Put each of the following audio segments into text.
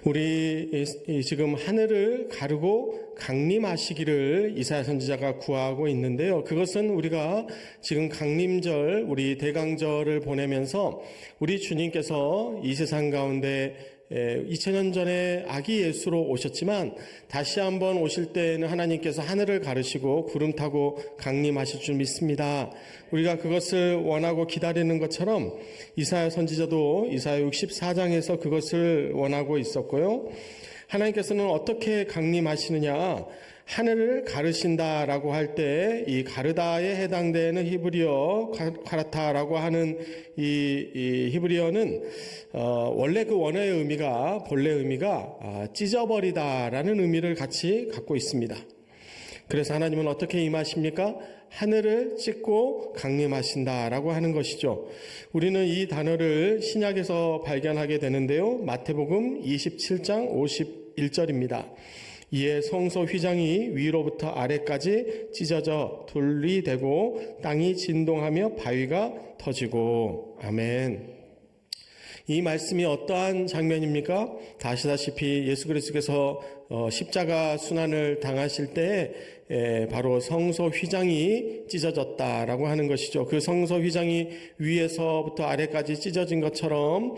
우리 지금 하늘을 가르고 강림하시기를 이사야 선지자가 구하고 있는데요. 그것은 우리가 지금 강림절, 우리 대강절을 보내면서 우리 주님께서 이 세상 가운데 2000년 전에 아기 예수로 오셨지만 다시 한번 오실 때에는 하나님께서 하늘을 가르시고 구름 타고 강림하실 줄 믿습니다. 우리가 그것을 원하고 기다리는 것처럼 이사야 선지자도 이사야 64장에서 그것을 원하고 있었고요. 하나님께서는 어떻게 강림하시느냐, 하늘을 가르신다라고 할 때 이 가르다에 해당되는 히브리어 카라타라고 하는 이 히브리어는 원래 그 원어의 의미가, 본래 의미가 찢어버리다라는 의미를 같이 갖고 있습니다. 그래서 하나님은 어떻게 임하십니까? 하늘을 찢고 강림하신다라고 하는 것이죠. 우리는 이 단어를 신약에서 발견하게 되는데요. 마태복음 27장 51절입니다. 이에 성소 휘장이 위로부터 아래까지 찢어져 둘이 되고 땅이 진동하며 바위가 터지고. 아멘. 이 말씀이 어떠한 장면입니까? 다 아시다시피 예수 그리스도께서 십자가 순환을 당하실 때 바로 성소 휘장이 찢어졌다라고 하는 것이죠. 그 성소 휘장이 위에서부터 아래까지 찢어진 것처럼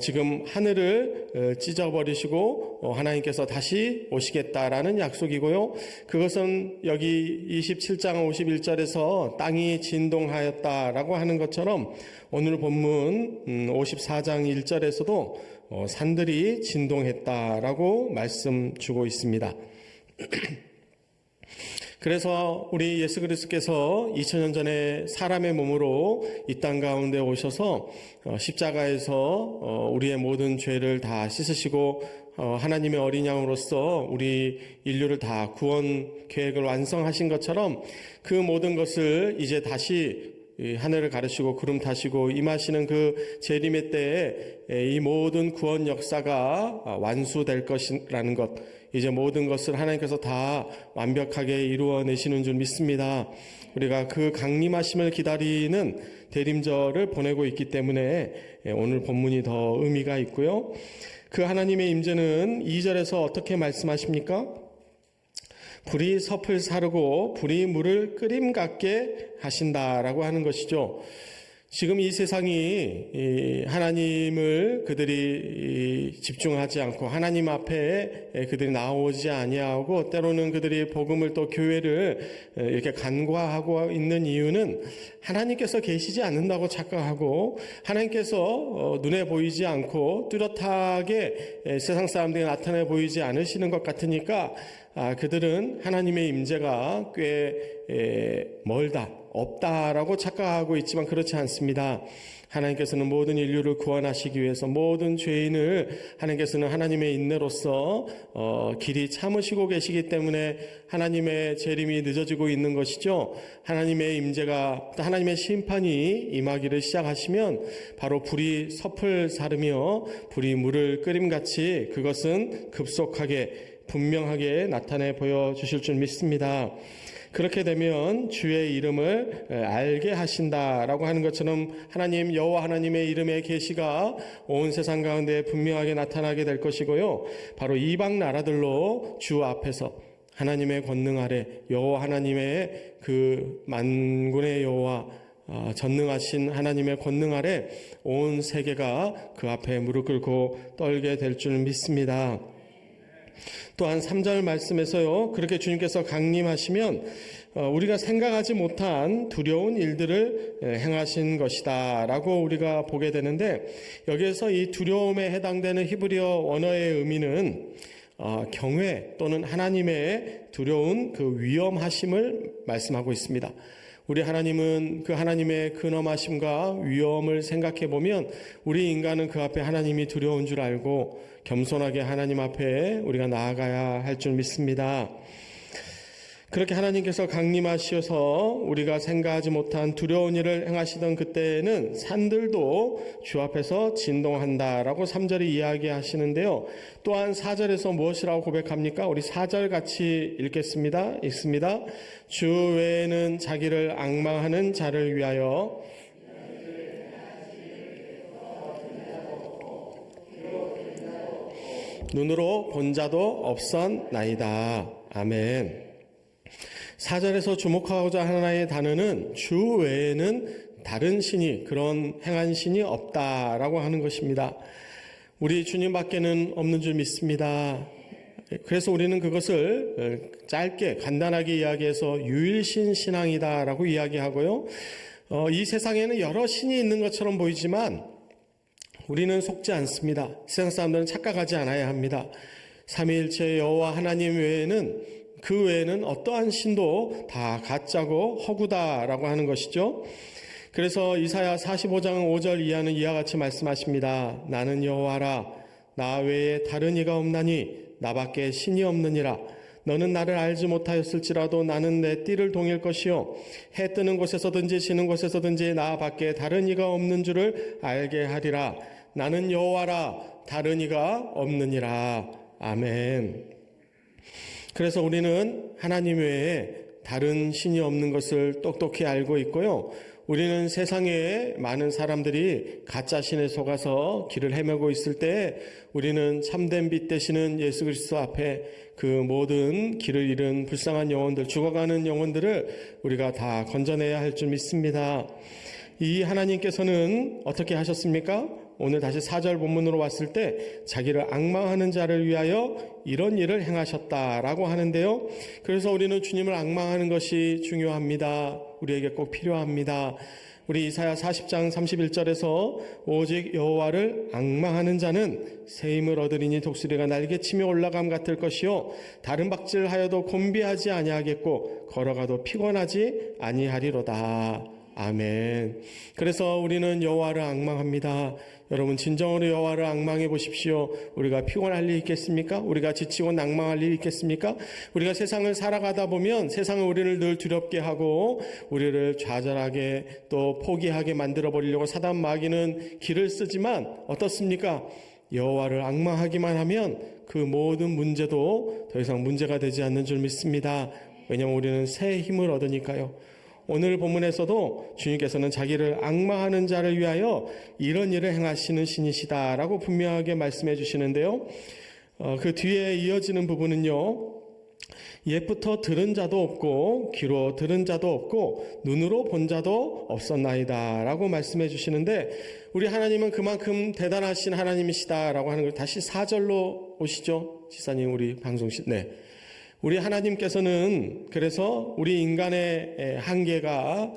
지금 하늘을 찢어버리시고 하나님께서 다시 오시겠다라는 약속이고요. 그것은 여기 27장 51절에서 땅이 진동하였다라고 하는 것처럼 오늘 본문 54장 1절에서도 산들이 진동했다라고 말씀 주고 있습니다. 그래서 우리 예수 그리스도께서 2000년 전에 사람의 몸으로 이 땅 가운데 오셔서 십자가에서 우리의 모든 죄를 다 씻으시고 하나님의 어린 양으로서 우리 인류를 다 구원 계획을 완성하신 것처럼 그 모든 것을 이제 다시 하늘을 가르시고 구름 타시고 임하시는 그 재림의 때에 이 모든 구원 역사가 완수될 것이라는 것, 이제 모든 것을 하나님께서 다 완벽하게 이루어내시는 줄 믿습니다. 우리가 그 강림하심을 기다리는 대림절을 보내고 있기 때문에 오늘 본문이 더 의미가 있고요. 그 하나님의 임재는 2절에서 어떻게 말씀하십니까? 불이 섭을 사르고 불이 물을 끓임 같게 하신다라고 하는 것이죠. 지금 이 세상이 하나님을 그들이 집중하지 않고 하나님 앞에 그들이 나오지 아니하고 때로는 그들이 복음을 또 교회를 이렇게 간과하고 있는 이유는 하나님께서 계시지 않는다고 착각하고 하나님께서 눈에 보이지 않고 뚜렷하게 세상 사람들이 나타내 보이지 않으시는 것 같으니까 그들은 하나님의 임재가 꽤 멀다, 없다라고 착각하고 있지만 그렇지 않습니다. 하나님께서는 모든 인류를 구원하시기 위해서 모든 죄인을 하나님께서는 하나님의 인내로서 길이 참으시고 계시기 때문에 하나님의 재림이 늦어지고 있는 것이죠. 하나님의 임재가, 하나님의 심판이 임하기를 시작하시면 바로 불이 섭을 사르며 불이 물을 끓임같이 그것은 급속하게 분명하게 나타내 보여주실 줄 믿습니다. 그렇게 되면 주의 이름을 알게 하신다라고 하는 것처럼 하나님 여호와 하나님의 이름의 계시가 온 세상 가운데 분명하게 나타나게 될 것이고요. 바로 이방 나라들로 주 앞에서 하나님의 권능 아래 여호와 하나님의 그 만군의 여호와 전능하신 하나님의 권능 아래 온 세계가 그 앞에 무릎 꿇고 떨게 될 줄 믿습니다. 또한 3절 말씀에서요, 그렇게 주님께서 강림하시면 우리가 생각하지 못한 두려운 일들을 행하신 것이다 라고 우리가 보게 되는데, 여기에서 이 두려움에 해당되는 히브리어 원어의 의미는 경외 또는 하나님의 두려운 그 위험하심을 말씀하고 있습니다. 우리 하나님은 그 하나님의 근엄하심과 위엄을 생각해 보면 우리 인간은 그 앞에 하나님이 두려운 줄 알고 겸손하게 하나님 앞에 우리가 나아가야 할 줄 믿습니다. 그렇게 하나님께서 강림하셔서 우리가 생각하지 못한 두려운 일을 행하시던 그때에는 산들도 주 앞에서 진동한다라고 3절이 이야기하시는데요. 또한 4절에서 무엇이라고 고백합니까? 우리 4절 같이 읽겠습니다. 읽습니다. 주 외에는 자기를 앙망하는 자를 위하여 눈으로 본 자도 없었나이다. 아멘. 4절에서 주목하고자 하는 하나의 단어는 주 외에는 다른 신이, 그런 행한 신이 없다라고 하는 것입니다. 우리 주님밖에는 없는 줄 믿습니다. 그래서 우리는 그것을 짧게 간단하게 이야기해서 유일신 신앙이다라고 이야기하고요. 이 세상에는 여러 신이 있는 것처럼 보이지만 우리는 속지 않습니다. 세상 사람들은 착각하지 않아야 합니다. 삼위일체 여호와 하나님 외에는, 그 외에는 어떠한 신도 다 가짜고 허구다라고 하는 것이죠. 그래서 이사야 45장 5절 이하는 이와 같이 말씀하십니다. 나는 여호와라, 나 외에 다른 이가 없나니 나밖에 신이 없느니라. 너는 나를 알지 못하였을지라도 나는 내 띠를 동일 것이요 해 뜨는 곳에서든지 지는 곳에서든지 나밖에 다른 이가 없는 줄을 알게 하리라. 나는 여호와라, 다른 이가 없느니라. 아멘. 그래서 우리는 하나님 외에 다른 신이 없는 것을 똑똑히 알고 있고요. 우리는 세상에 많은 사람들이 가짜 신에 속아서 길을 헤매고 있을 때 우리는 참된 빛 되시는 예수 그리스도 앞에 그 모든 길을 잃은 불쌍한 영혼들, 죽어가는 영혼들을 우리가 다 건져내야 할 줄 믿습니다. 이 하나님께서는 어떻게 하셨습니까? 오늘 다시 4절 본문으로 왔을 때 자기를 앙망하는 자를 위하여 이런 일을 행하셨다라고 하는데요. 그래서 우리는 주님을 앙망하는 것이 중요합니다. 우리에게 꼭 필요합니다. 우리 이사야 40장 31절에서 오직 여호와를 앙망하는 자는 새 힘을 얻으리니 독수리가 날개치며 올라감 같을 것이요 다른 박질하여도 곤비하지 아니하겠고 걸어가도 피곤하지 아니하리로다. 아멘. 그래서 우리는 여호와를 앙망합니다. 여러분 진정으로 여호와를 앙망해 보십시오. 우리가 피곤할 일 있겠습니까? 우리가 지치고 낭망할 일 있겠습니까? 우리가 세상을 살아가다 보면 세상은 우리를 늘 두렵게 하고 우리를 좌절하게 또 포기하게 만들어 버리려고 사단 마귀는 길을 쓰지만 어떻습니까? 여호와를 앙망하기만 하면 그 모든 문제도 더 이상 문제가 되지 않는 줄 믿습니다. 왜냐하면 우리는 새 힘을 얻으니까요. 오늘 본문에서도 주님께서는 자기를 앙망하는 자를 위하여 이런 일을 행하시는 신이시다라고 분명하게 말씀해 주시는데요. 그 뒤에 이어지는 부분은요. 옛부터 들은 자도 없고 귀로 들은 자도 없고 눈으로 본 자도 없었나이다 라고 말씀해 주시는데 우리 하나님은 그만큼 대단하신 하나님이시다라고 하는 걸 다시 4절로 오시죠. 지사님 우리 방송실. 네. 우리 하나님께서는 그래서 우리 인간의 한계가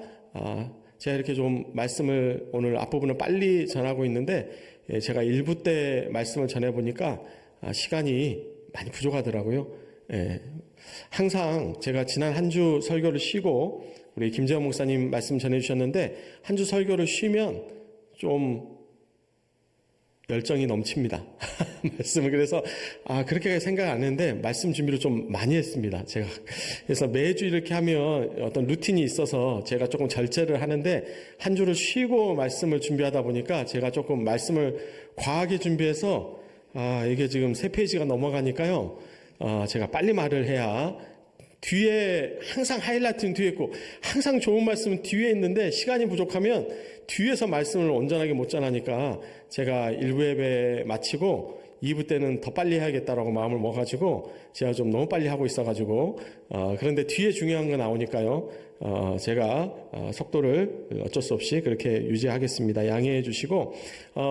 제가 이렇게 좀 말씀을 오늘 앞부분을 빨리 전하고 있는데 제가 1부 때 말씀을 전해보니까 시간이 많이 부족하더라고요. 항상 제가 지난 한 주 설교를 쉬고 우리 김재원 목사님 말씀 전해주셨는데 한 주 설교를 쉬면 좀 열정이 넘칩니다. 말씀을 그래서 그렇게 생각 안 했는데 말씀 준비를 좀 많이 했습니다. 제가 그래서 매주 이렇게 하면 어떤 루틴이 있어서 제가 조금 절제를 하는데 한 주를 쉬고 말씀을 준비하다 보니까 제가 조금 말씀을 과하게 준비해서 이게 지금 3페이지가 넘어가니까요. 제가 빨리 말을 해야 뒤에 항상 하이라이트는 뒤에 있고 항상 좋은 말씀은 뒤에 있는데 시간이 부족하면 뒤에서 말씀을 온전하게 못 전하니까 제가 1부 예배 마치고 2부 때는 더 빨리 해야겠다라고 마음을 먹어가지고 제가 좀 너무 빨리 하고 있어가지고 그런데 뒤에 중요한 거 나오니까요. 제가 속도를 어쩔 수 없이 그렇게 유지하겠습니다. 양해해 주시고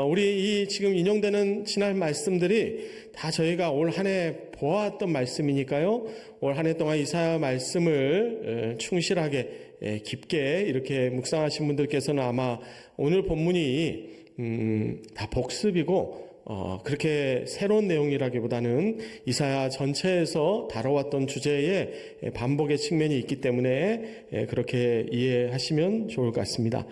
우리 이 지금 인용되는 지난 말씀들이 다 저희가 올 한 해 보았던 말씀이니까요. 올 한 해 동안 이사야 말씀을 충실하게 깊게 이렇게 묵상하신 분들께서는 아마 오늘 본문이 다 복습이고 그렇게 새로운 내용이라기보다는 이사야 전체에서 다뤄왔던 주제에 반복의 측면이 있기 때문에 그렇게 이해하시면 좋을 것 같습니다.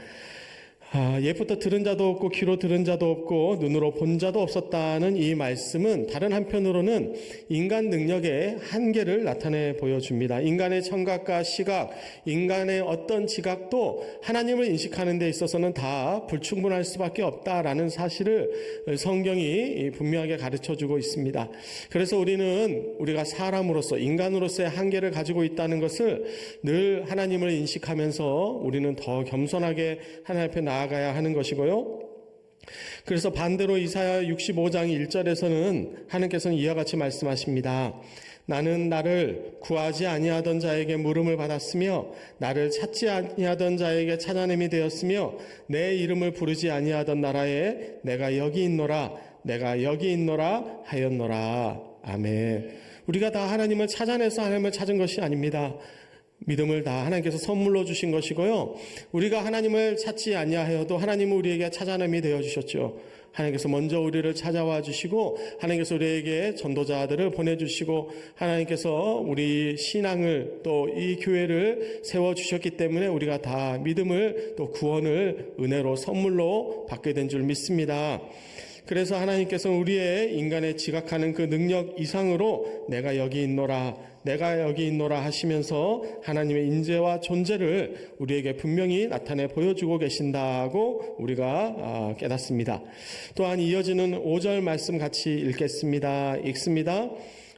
옛부터 들은 자도 없고 귀로 들은 자도 없고 눈으로 본 자도 없었다는 이 말씀은 다른 한편으로는 인간 능력의 한계를 나타내 보여줍니다. 인간의 청각과 시각, 인간의 어떤 지각도 하나님을 인식하는 데 있어서는 다 불충분할 수밖에 없다라는 사실을 성경이 분명하게 가르쳐주고 있습니다. 그래서 우리가 사람으로서 인간으로서의 한계를 가지고 있다는 것을 늘 하나님을 인식하면서 우리는 더 겸손하게 하나님 앞에 나아가야 하는 것이고요. 그래서 반대로 이사야 65장 1절에서는 하나님께서는 이와 같이 말씀하십니다. 나는 나를 구하지 아니하던 자에게 물음을 받았으며 나를 찾지 아니하던 자에게 찾아냄이 되었으며 내 이름을 부르지 아니하던 나라에 내가 여기 있노라 내가 여기 있노라 하였노라. 아멘. 우리가 다 하나님을 찾아내서 하나님을 찾은 것이 아닙니다. 믿음을 다 하나님께서 선물로 주신 것이고요. 우리가 하나님을 찾지 아니하여도 하나님은 우리에게 찾아냄이 되어 주셨죠. 하나님께서 먼저 우리를 찾아와 주시고 하나님께서 우리에게 전도자들을 보내주시고 하나님께서 우리 신앙을 또 이 교회를 세워주셨기 때문에 우리가 다 믿음을 또 구원을 은혜로 선물로 받게 된 줄 믿습니다. 그래서 하나님께서 우리의 인간의 지각하는 그 능력 이상으로 내가 여기 있노라 내가 여기 있노라 하시면서 하나님의 인재와 존재를 우리에게 분명히 나타내 보여주고 계신다고 우리가 깨닫습니다. 또한 이어지는 5절 말씀 같이 읽겠습니다. 읽습니다.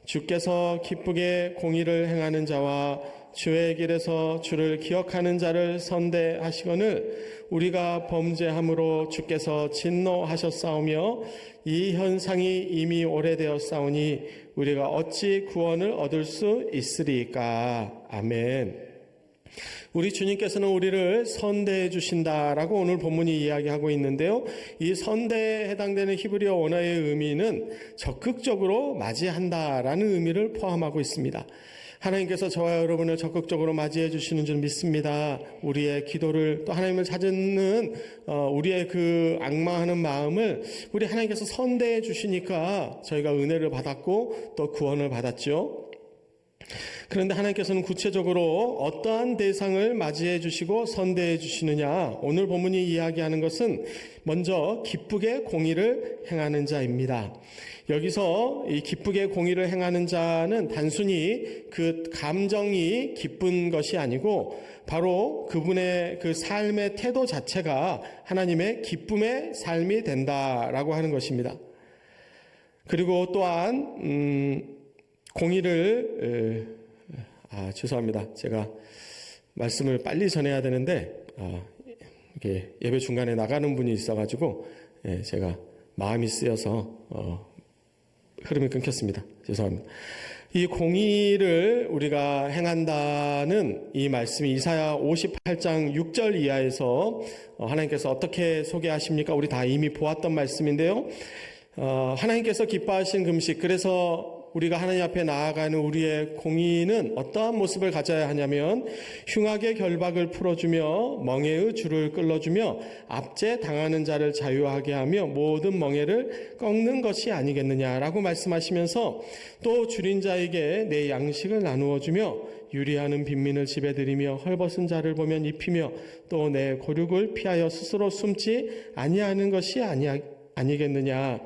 주께서 기쁘게 공의를 행하는 자와 주의 길에서 주를 기억하는 자를 선대하시거늘 우리가 범죄함으로 주께서 진노하셨사오며 이 현상이 이미 오래되었사오니 우리가 어찌 구원을 얻을 수 있으리까. 아멘. 우리 주님께서는 우리를 선대해 주신다라고 오늘 본문이 이야기하고 있는데요. 이 선대에 해당되는 히브리어 원어의 의미는 적극적으로 맞이한다라는 의미를 포함하고 있습니다. 하나님께서 저와 여러분을 적극적으로 맞이해 주시는 줄 믿습니다. 우리의 기도를 또 하나님을 찾는 우리의 그 악마하는 마음을 우리 하나님께서 선대해 주시니까 저희가 은혜를 받았고 또 구원을 받았죠. 그런데 하나님께서는 구체적으로 어떠한 대상을 맞이해 주시고 선대해 주시느냐, 오늘 본문이 이야기하는 것은 먼저 기쁘게 공의를 행하는 자입니다. 여기서 이 기쁘게 공의를 행하는 자는 단순히 그 감정이 기쁜 것이 아니고 바로 그분의 그 삶의 태도 자체가 하나님의 기쁨의 삶이 된다라고 하는 것입니다. 그리고 또한 공의를 죄송합니다. 제가 말씀을 빨리 전해야 되는데 이렇게 예배 중간에 나가는 분이 있어가지고 제가 마음이 쓰여서 흐름이 끊겼습니다. 죄송합니다. 이 공의를 우리가 행한다는 이 말씀이 이사야 58장 6절 이하에서 하나님께서 어떻게 소개하십니까? 우리 다 이미 보았던 말씀인데요. 하나님께서 기뻐하신 금식, 그래서 우리가 하나님 앞에 나아가는 우리의 공의는 어떠한 모습을 가져야 하냐면 흉악의 결박을 풀어주며 멍에의 줄을 끌어주며 압제 당하는 자를 자유하게 하며 모든 멍에를 꺾는 것이 아니겠느냐라고 말씀하시면서 또 줄인 자에게 내 양식을 나누어주며 유리하는 빈민을 집에 들이며 헐벗은 자를 보면 입히며 또 내 고륙을 피하여 스스로 숨지 아니하는 것이 아니겠느냐.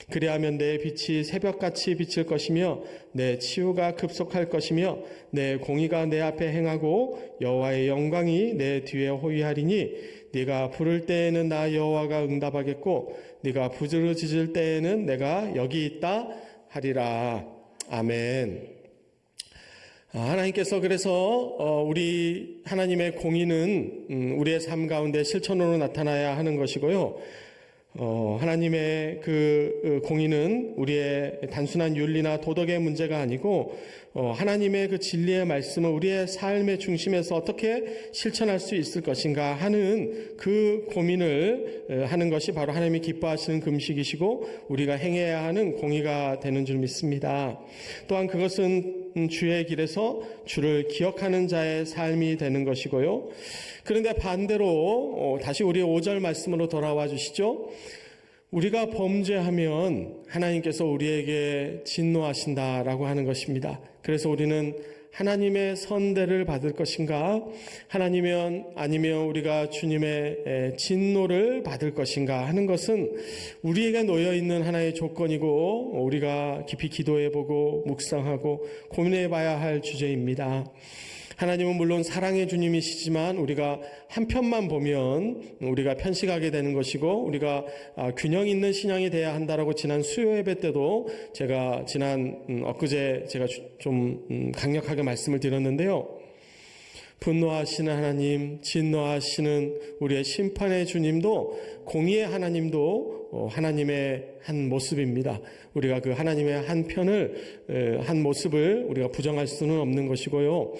그리하면 내 빛이 새벽같이 비칠 것이며 내 치유가 급속할 것이며 내 공의가 내 앞에 행하고 여호와의 영광이 내 뒤에 호위하리니 네가 부를 때에는 나 여호와가 응답하겠고 네가 부르짖을 때에는 내가 여기 있다 하리라. 아멘. 하나님께서 그래서 우리 하나님의 공의는 우리의 삶 가운데 실천으로 나타나야 하는 것이고요. 하나님의 그 공의는 우리의 단순한 윤리나 도덕의 문제가 아니고 하나님의 그 진리의 말씀을 우리의 삶의 중심에서 어떻게 실천할 수 있을 것인가 하는 그 고민을 하는 것이 바로 하나님이 기뻐하시는 금식이시고 우리가 행해야 하는 공의가 되는 줄 믿습니다. 또한 그것은 주의 길에서 주를 기억하는 자의 삶이 되는 것이고요. 그런데 반대로 다시 우리 5절 말씀으로 돌아와 주시죠. 우리가 범죄하면 하나님께서 우리에게 진노하신다라고 하는 것입니다. 그래서 우리는 하나님의 선대를 받을 것인가, 아니면 우리가 주님의 진노를 받을 것인가 하는 것은 우리에게 놓여 있는 하나의 조건이고 우리가 깊이 기도해보고 묵상하고 고민해봐야 할 주제입니다. 하나님은 물론 사랑의 주님이시지만 우리가 한편만 보면 우리가 편식하게 되는 것이고 우리가 균형 있는 신앙이 돼야 한다라고 지난 수요 예배 때도 제가 엊그제 제가 좀 강력하게 말씀을 드렸는데요. 분노하시는 하나님, 진노하시는 우리의 심판의 주님도, 공의의 하나님도 하나님의 한 모습입니다. 우리가 그 하나님의 한 편을, 한 모습을 우리가 부정할 수는 없는 것이고요.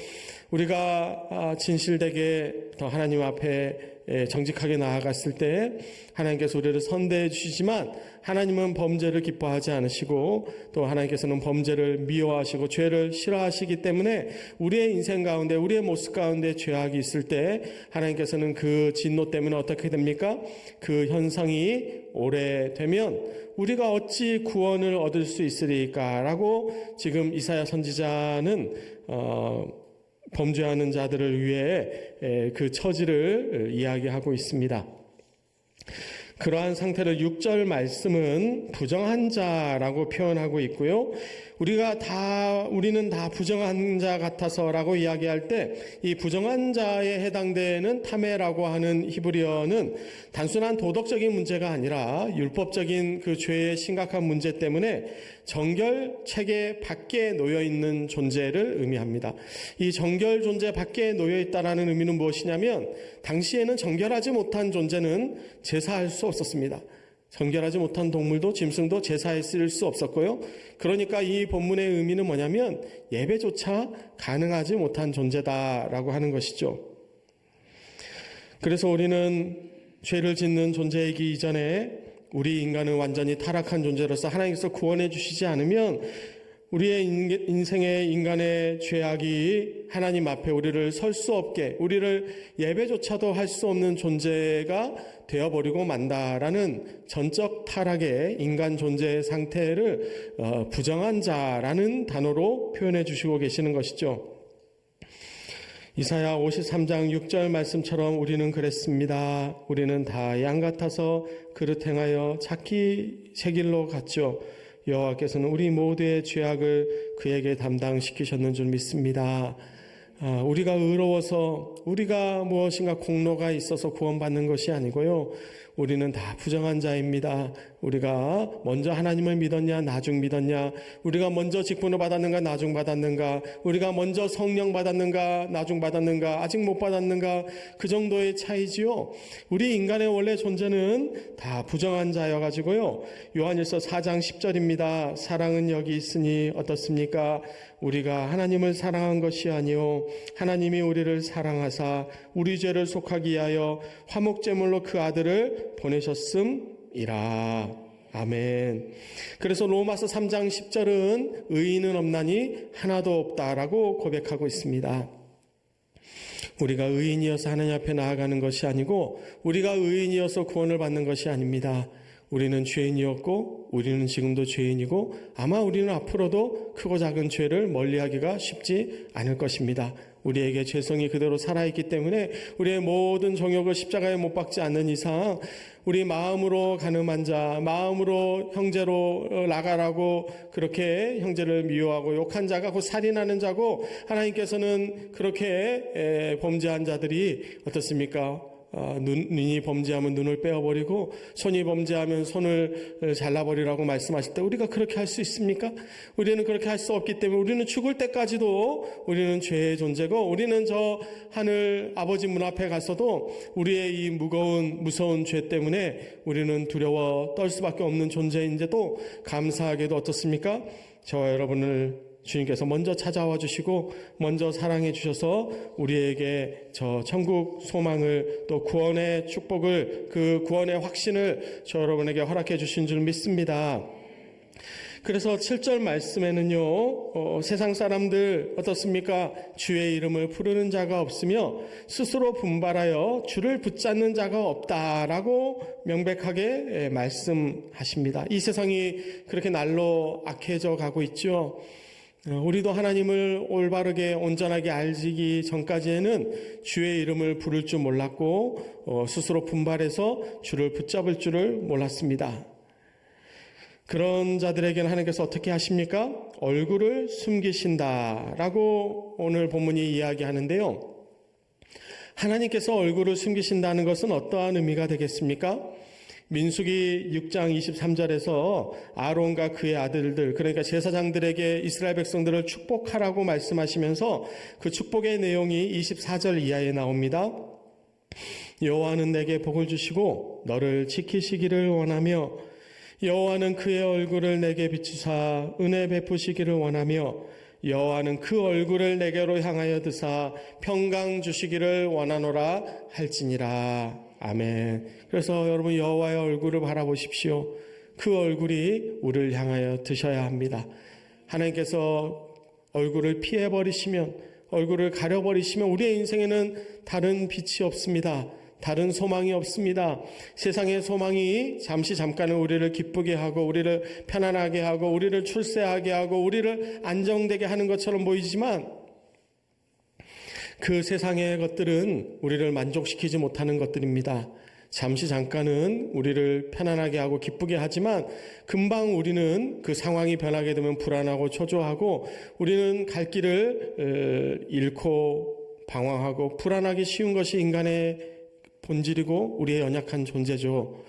우리가 진실되게 더 하나님 앞에 정직하게 나아갔을 때 하나님께서 우리를 선대해 주시지만, 하나님은 범죄를 기뻐하지 않으시고 또 하나님께서는 범죄를 미워하시고 죄를 싫어하시기 때문에 우리의 인생 가운데, 우리의 모습 가운데 죄악이 있을 때 하나님께서는 그 진노 때문에 어떻게 됩니까? 그 현상이 오래되면 우리가 어찌 구원을 얻을 수 있으리까라고 지금 이사야 선지자는 범죄하는 자들을 위해 그 처지를 이야기하고 있습니다. 그러한 상태를 6절 말씀은 부정한 자라고 표현하고 있고요. 우리는 다 부정한 자 같아서라고 이야기할 때, 이 부정한 자에 해당되는 타메라고 하는 히브리어는 단순한 도덕적인 문제가 아니라 율법적인 그 죄의 심각한 문제 때문에 정결 체계 밖에 놓여 있는 존재를 의미합니다. 이 정결 존재 밖에 놓여 있다라는 의미는 무엇이냐면, 당시에는 정결하지 못한 존재는 제사할 수 없었습니다. 정결하지 못한 동물도 짐승도 제사에 쓰일 수 없었고요. 그러니까 이 본문의 의미는 뭐냐면 예배조차 가능하지 못한 존재다라고 하는 것이죠. 그래서 우리는 죄를 짓는 존재이기 이전에 우리 인간은 완전히 타락한 존재로서 하나님께서 구원해 주시지 않으면 우리의 인생의 인간의 죄악이 하나님 앞에 우리를 설 수 없게, 우리를 예배조차도 할 수 없는 존재가 되어버리고 만다라는 전적 타락의 인간 존재의 상태를 부정한 자라는 단어로 표현해 주시고 계시는 것이죠. 이사야 53장 6절 말씀처럼 우리는 그랬습니다. 우리는 다 양 같아서 그릇 행하여 찾기 새 길로 갔죠. 여호와께서는 우리 모두의 죄악을 그에게 담당시키셨는 줄 믿습니다. 우리가 의로워서, 우리가 무엇인가 공로가 있어서 구원받는 것이 아니고요. 우리는 다 부정한 자입니다. 우리가 먼저 하나님을 믿었냐, 나중 믿었냐, 우리가 먼저 직분을 받았는가, 나중 받았는가, 우리가 먼저 성령 받았는가, 나중 받았는가, 아직 못 받았는가, 그 정도의 차이지요. 우리 인간의 원래 존재는 다 부정한 자여가지고요. 요한일서 4장 10절입니다. 사랑은 여기 있으니 어떻습니까? 우리가 하나님을 사랑한 것이 아니요 하나님이 우리를 사랑하사 우리 죄를 속하기 위하여 화목제물로 그 아들을 보내셨음이라. 아멘. 그래서 로마서 3장 10절은 의인은 없나니 하나도 없다라고 고백하고 있습니다. 우리가 의인이어서 하나님 앞에 나아가는 것이 아니고 우리가 의인이어서 구원을 받는 것이 아닙니다. 우리는 죄인이었고 우리는 지금도 죄인이고 아마 우리는 앞으로도 크고 작은 죄를 멀리하기가 쉽지 않을 것입니다. 우리에게 죄성이 그대로 살아있기 때문에 우리의 모든 정욕을 십자가에 못 박지 않는 이상 우리 마음으로 간음한 자, 마음으로 형제로 나가라고 그렇게 형제를 미워하고 욕한 자가 곧 살인하는 자고, 하나님께서는 그렇게 범죄한 자들이 어떻습니까? 눈이 범죄하면 눈을 빼어버리고 손이 범죄하면 손을 잘라버리라고 말씀하실 때 우리가 그렇게 할 수 있습니까? 우리는 그렇게 할 수 없기 때문에 우리는 죽을 때까지도 우리는 죄의 존재고, 우리는 저 하늘 아버지 문 앞에 가서도 우리의 이 무서운 죄 때문에 우리는 두려워 떨 수밖에 없는 존재인데도 감사하게도 어떻습니까? 저와 여러분을 주님께서 먼저 찾아와 주시고 먼저 사랑해 주셔서 우리에게 저 천국 소망을, 또 구원의 축복을, 그 구원의 확신을 저 여러분에게 허락해 주신 줄 믿습니다. 그래서 7절 말씀에는요, 세상 사람들 어떻습니까? 주의 이름을 부르는 자가 없으며 스스로 분발하여 주를 붙잡는 자가 없다라고 명백하게 말씀하십니다. 이 세상이 그렇게 날로 악해져 가고 있죠. 우리도 하나님을 올바르게 온전하게 알기 전까지에는 주의 이름을 부를 줄 몰랐고 스스로 분발해서 주를 붙잡을 줄을 몰랐습니다. 그런 자들에게는 하나님께서 어떻게 하십니까? 얼굴을 숨기신다라고 오늘 본문이 이야기하는데요. 하나님께서 얼굴을 숨기신다는 것은 어떠한 의미가 되겠습니까? 민수기 6장 23절에서 아론과 그의 아들들, 그러니까 제사장들에게 이스라엘 백성들을 축복하라고 말씀하시면서 그 축복의 내용이 24절 이하에 나옵니다. 여호와는 내게 복을 주시고 너를 지키시기를 원하며 여호와는 그의 얼굴을 내게 비추사 은혜 베푸시기를 원하며 여호와는 그 얼굴을 내게로 향하여 드사 평강 주시기를 원하노라 할지니라. 아멘. 그래서 여러분 여호와의 얼굴을 바라보십시오. 그 얼굴이 우리를 향하여 드셔야 합니다. 하나님께서 얼굴을 피해버리시면, 얼굴을 가려버리시면 우리의 인생에는 다른 빛이 없습니다. 다른 소망이 없습니다. 세상의 소망이 잠깐은 우리를 기쁘게 하고 우리를 편안하게 하고 우리를 출세하게 하고 우리를 안정되게 하는 것처럼 보이지만 그 세상의 것들은 우리를 만족시키지 못하는 것들입니다. 잠깐은 우리를 편안하게 하고 기쁘게 하지만 금방 우리는 그 상황이 변하게 되면 불안하고 초조하고 우리는 갈 길을 잃고 방황하고 불안하기 쉬운 것이 인간의 본질이고 우리의 연약한 존재죠.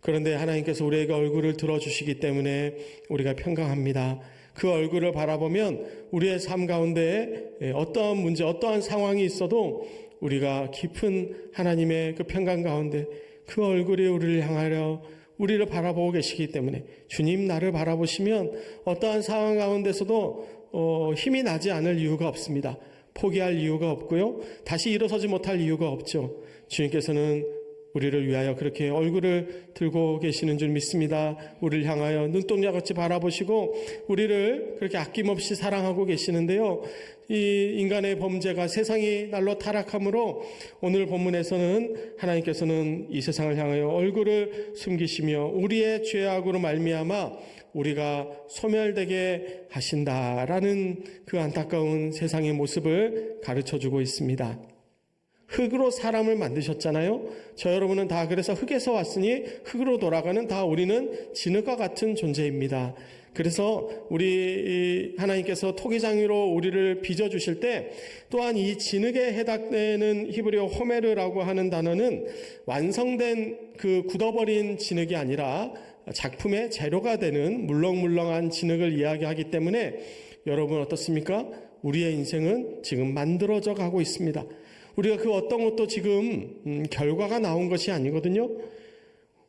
그런데 하나님께서 우리에게 얼굴을 들어주시기 때문에 우리가 평강합니다. 그 얼굴을 바라보면 우리의 삶 가운데 어떠한 문제, 어떠한 상황이 있어도 우리가 깊은 하나님의 그 평강 가운데 그 얼굴이 우리를 향하여 우리를 바라보고 계시기 때문에 주님 나를 바라보시면 어떠한 상황 가운데서도 힘이 나지 않을 이유가 없습니다. 포기할 이유가 없고요. 다시 일어서지 못할 이유가 없죠. 주님께서는 우리를 위하여 그렇게 얼굴을 들고 계시는 줄 믿습니다. 우리를 향하여 눈동자같이 바라보시고 우리를 그렇게 아낌없이 사랑하고 계시는데요. 이 인간의 범죄가 세상이 날로 타락함으로 오늘 본문에서는 하나님께서는 이 세상을 향하여 얼굴을 숨기시며 우리의 죄악으로 말미암아 우리가 소멸되게 하신다라는 그 안타까운 세상의 모습을 가르쳐주고 있습니다. 흑으로 사람을 만드셨잖아요. 저 여러분은 다 그래서 흙에서 왔으니 흙으로 돌아가는 다 우리는 진흙과 같은 존재입니다. 그래서 우리 하나님께서 토기장이로 우리를 빚어주실 때 또한 이 진흙에 해당되는 히브리어 호메르라고 하는 단어는 완성된 그 굳어버린 진흙이 아니라 작품의 재료가 되는 물렁물렁한 진흙을 이야기하기 때문에 여러분 어떻습니까? 우리의 인생은 지금 만들어져 가고 있습니다. 우리가 그 어떤 것도 지금 결과가 나온 것이 아니거든요.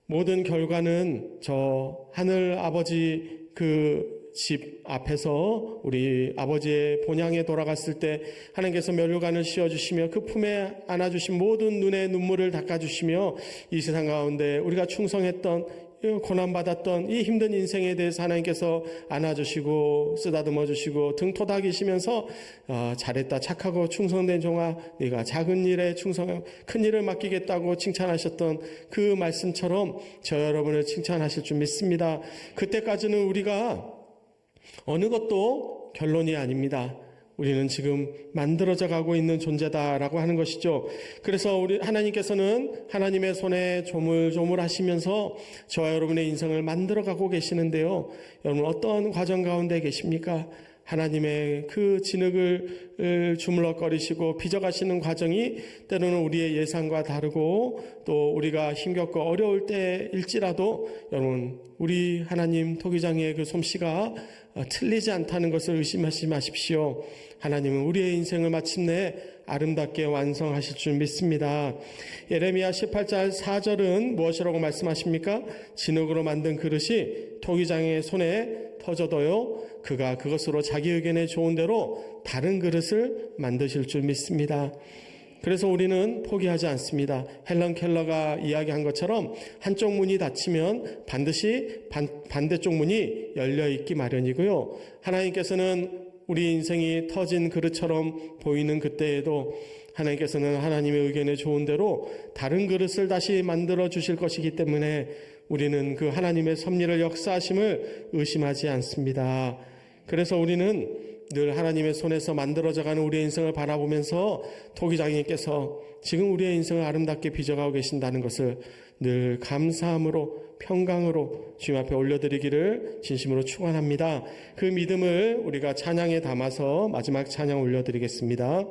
모든 결과는 저 하늘 아버지 그 집 앞에서 우리 아버지의 본향에 돌아갔을 때 하나님께서 면류관을 씌워주시며 그 품에 안아주신 모든 눈의 눈물을 닦아주시며 이 세상 가운데 우리가 충성했던 고난받았던 이 힘든 인생에 대해서 하나님께서 안아주시고 쓰다듬어 주시고 등 토닥이시면서 잘했다 착하고 충성된 종아 네가 작은 일에 충성하고 큰 일을 맡기겠다고 칭찬하셨던 그 말씀처럼 저 여러분을 칭찬하실 줄 믿습니다. 그때까지는 우리가 어느 것도 결론이 아닙니다. 우리는 지금 만들어져 가고 있는 존재다라고 하는 것이죠. 그래서 우리 하나님께서는 하나님의 손에 조물조물 하시면서 저와 여러분의 인생을 만들어 가고 계시는데요. 여러분 어떤 과정 가운데 계십니까? 하나님의 그 진흙을 주물럭거리시고 빚어가시는 과정이 때로는 우리의 예상과 다르고 또 우리가 힘겹고 어려울 때일지라도 여러분 우리 하나님 토기장의 그 솜씨가 틀리지 않다는 것을 의심하지 마십시오. 하나님은 우리의 인생을 마침내 아름답게 완성하실 줄 믿습니다. 예레미야 18장 4절은 무엇이라고 말씀하십니까? 진흙으로 만든 그릇이 토기장의 손에 터져도요 그가 그것으로 자기 의견에 좋은 대로 다른 그릇을 만드실 줄 믿습니다. 그래서 우리는 포기하지 않습니다. 헬런 켈러가 이야기한 것처럼 한쪽 문이 닫히면 반드시 반대쪽 문이 열려있기 마련이고요. 하나님께서는 우리 인생이 터진 그릇처럼 보이는 그때에도 하나님께서는 하나님의 의견에 좋은 대로 다른 그릇을 다시 만들어 주실 것이기 때문에 우리는 그 하나님의 섭리를 역사하심을 의심하지 않습니다. 그래서 우리는 늘 하나님의 손에서 만들어져가는 우리의 인생을 바라보면서 토기장님께서 지금 우리의 인생을 아름답게 빚어가고 계신다는 것을 늘 감사함으로 평강으로 주님 앞에 올려드리기를 진심으로 축원합니다. 그 믿음을 우리가 찬양에 담아서 마지막 찬양 올려드리겠습니다.